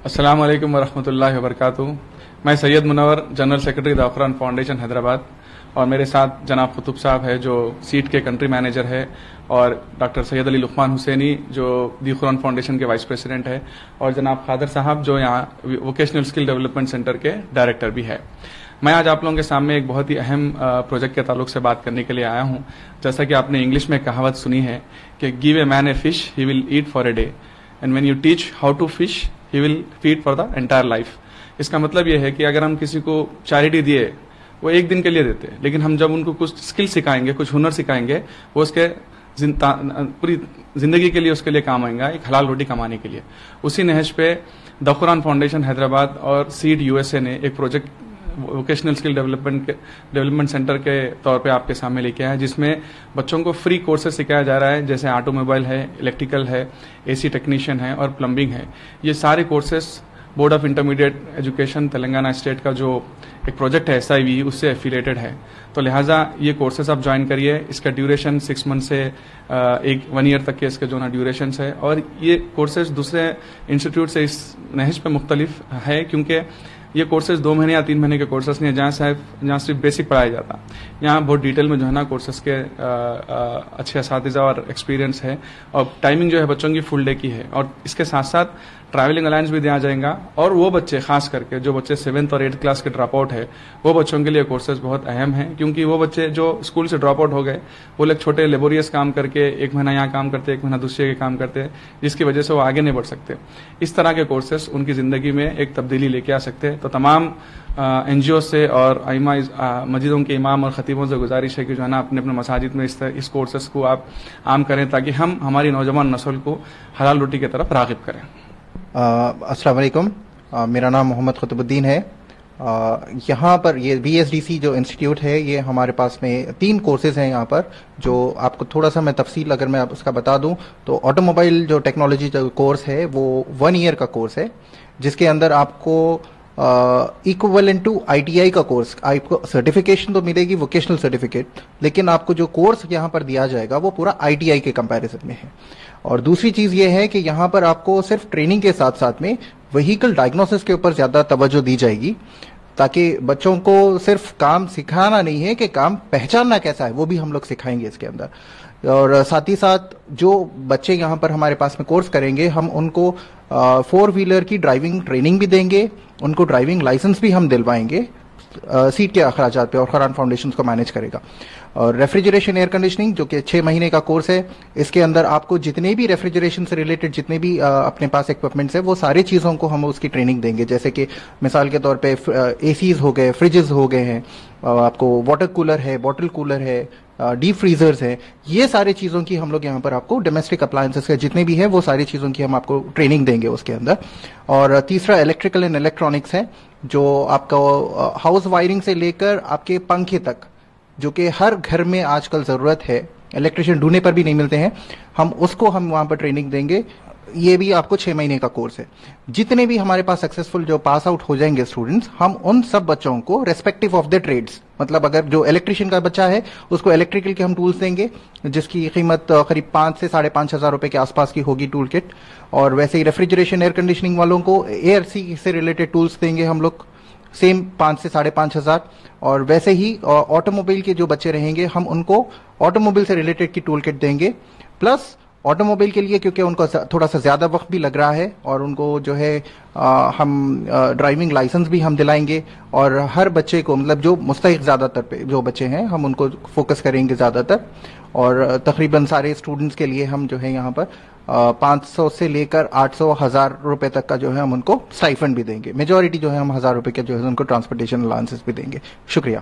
अस्सलाम वालेकुम वरहमतुल्लाहि वबरकातुहू। मैं Syed Munawwar, general secretary the Afran foundation Hyderabad, और मेरे साथ जनाब कुतुब साहब है जो सीट के कंट्री मैनेजर है, और डॉक्टर सैयद अली लुकमान हुसैनी जो दी कुरान फाउंडेशन के वाइस प्रेसिडेंट है, और जनाब खादर साहब जो यहाँ वोकेशनल स्किल डेवलपमेंट सेंटर के डायरेक्टर भी है। मैं आज आप लोगों के सामने एक बहुत ही अहम प्रोजेक्ट के ताल्लुक से बात करने के लिए आया हूँ। जैसा कि आपने इंग्लिश में कहावत सुनी है कि give a man a fish he will eat for a day, and when you teach how to fish he will feed for the entire life. इसका मतलब यह है कि अगर हम किसी को चैरिटी दिए, वो एक दिन के लिए देते हैं, लेकिन हम जब उनको कुछ स्किल सिखाएंगे, कुछ हुनर सिखाएंगे, वो उसके पूरी जिंदगी के लिए उसके लिए काम आएगा, एक हलाल रोटी कमाने के लिए। उसी नहज पे द कुरान फाउंडेशन हैदराबाद और सीड यूएसए ने एक project vocational skill development centre के तौर पे आपके सामने लेके आया है, जिसमें बच्चों को फ्री कोर्सेज सिखाया जा रहा है, जैसे ऑटोमोबाइल है, इलेक्ट्रिकल है, एसी टेक्नीशियन है और प्लम्बिंग है। ये सारे courses board of intermediate education Telangana state का जो एक प्रोजेक्ट है SIV, उससे एफिलेटेड है। तो लिहाजा ये कोर्सेज आप ज्वाइन करिए। इसका ड्यूरेशन 6 मंथ से 1 ईयर तक के इसके जो ना ड्यूरेशन है, और ये कोर्सेज दूसरे इंस्टीट्यूट से इस नहज पे मुख्तलिफ है, क्योंकि ये कोर्सेज 2 महीने या 3 महीने के कोर्सेज नहीं है जहाँ सिर्फ बेसिक पढ़ाया जाता। यहाँ बहुत डिटेल में जो है ना कोर्सेज के अच्छे असातिज़ा और एक्सपीरियंस है, और टाइमिंग जो है बच्चों की फुल डे की है, और इसके साथ साथ ट्रैवलिंग अलायंस भी दिया जाएगा। और वो बच्चे, खास करके जो बच्चे 7th और 8th क्लास के ड्रॉप आउट है, वो बच्चों के लिए कोर्सेज बहुत अहम है, क्योंकि वो बच्चे जो स्कूल से ड्रॉप आउट हो गए, वो लोग छोटे लेबोरियस काम करके 1 महीना यहाँ काम करते, 1 महीना दूसरे के काम करते, जिसकी वजह से वो आगे नहीं बढ़ सकते। इस तरह के कोर्सेज उनकी जिंदगी में एक तब्दीली लेके आ सकते हैं। तो तमाम NGO से और मस्जिदों के इमाम और खतीबों से गुजारिश है कि जो है ना अपने अपने मसाजिद में इस कोर्सेज को आप आम करें, ताकि हम हमारी नौजवान नस्ल को हलाल रोटी की तरफ राग़िब करें। अस्सलाम वालेकुम। मेरा नाम मोहम्मद कुतुबुद्दीन है। यहाँ पर ये VSDC जो इंस्टीट्यूट है, ये हमारे पास में 3 कोर्सेज हैं यहाँ पर, जो आपको थोड़ा सा मैं तफसील अगर मैं उसका बता दूं तो ऑटोमोबाइल जो टेक्नोलॉजी जो कोर्स है वो 1 ईयर का कोर्स है, जिसके अंदर आपको इक्विवेलेंट टू ITI का कोर्स, आपको सर्टिफिकेशन तो मिलेगी, वोकेशनल सर्टिफिकेट, लेकिन आपको जो कोर्स यहाँ पर दिया जाएगा वो पूरा ITI के कंपैरिजन में है। और दूसरी चीज ये है कि यहाँ पर आपको सिर्फ ट्रेनिंग के साथ साथ में व्हीकल डायग्नोसिस के ऊपर ज्यादा तवज्जो दी जाएगी, ताकि बच्चों को सिर्फ काम सिखाना नहीं है कि काम पहचानना कैसा है, वो भी हम लोग सिखाएंगे इसके अंदर। और साथ ही साथ जो बच्चे यहाँ पर हमारे पास में कोर्स करेंगे, हम उनको 4 व्हीलर की ड्राइविंग ट्रेनिंग भी देंगे, उनको ड्राइविंग लाइसेंस भी हम दिलवाएंगे सीट के अखराजात पे, और कुरान फाउंडेशन को मैनेज करेगा। और रेफ्रिजरेशन एयर कंडीशनिंग जो कि 6 महीने का कोर्स है, इसके अंदर आपको जितने भी रेफ्रिजरेशन से रिलेटेड जितने भी अपने पास इक्विपमेंट्स है, वो सारी चीज़ों को हम उसकी ट्रेनिंग देंगे। जैसे कि मिसाल के तौर पे ACs हो गए, फ्रिजेस हो गए हैं, आपको वाटर कूलर है, बॉटल कूलर है, डीप फ्रीजर्स है, ये सारी चीज़ों की हम लोग यहाँ पर आपको डोमेस्टिक अप्लायंसेस के जितने भी है वो सारी चीज़ों की हम आपको ट्रेनिंग देंगे उसके अंदर। और तीसरा इलेक्ट्रिकल एंड इलेक्ट्रॉनिक्स है, जो आपका हाउस वायरिंग से लेकर आपके पंखे तक, जो कि हर घर में आजकल जरूरत है, इलेक्ट्रिशियन ढूंढने पर भी नहीं मिलते हैं, हम वहां पर ट्रेनिंग देंगे। ये भी आपको 6 महीने का कोर्स है। जितने भी हमारे पास सक्सेसफुल जो पास आउट हो जाएंगे स्टूडेंट्स, हम उन सब बच्चों को रेस्पेक्टिव ऑफ द ट्रेड्स, मतलब अगर जो इलेक्ट्रिशियन का बच्चा है उसको इलेक्ट्रिकल के हम टूल्स देंगे, जिसकी कीमत करीब 5 से 5,500 हजार रुपए के आसपास की होगी टूल किट। और वैसे ही रेफ्रिजरेशन एयर कंडीशनिंग वालों को ARC से रिलेटेड टूल्स देंगे हम लोग, सेम 5 से 5,500। और वैसे ही ऑटोमोबाइल के जो बच्चे रहेंगे, हम उनको ऑटोमोबाइल से रिलेटेड की टूल किट देंगे। प्लस ऑटोमोबाइल के लिए क्योंकि उनको थोड़ा सा ज्यादा वक्त भी लग रहा है, और उनको जो है हम ड्राइविंग लाइसेंस भी हम दिलाएंगे। और हर बच्चे को, मतलब जो मुस्तहिक ज्यादातर पे जो बच्चे हैं, हम उनको फोकस करेंगे ज्यादातर। और तकरीबन सारे स्टूडेंट्स के लिए हम जो है यहाँ पर 500 से लेकर 800 हजार रुपए तक का जो है हम उनको स्टाइफंड भी देंगे। मेजॉरिटी जो है हम 1,000 रुपए के जो है उनको ट्रांसपोर्टेशन अलाउंसेस भी देंगे। शुक्रिया।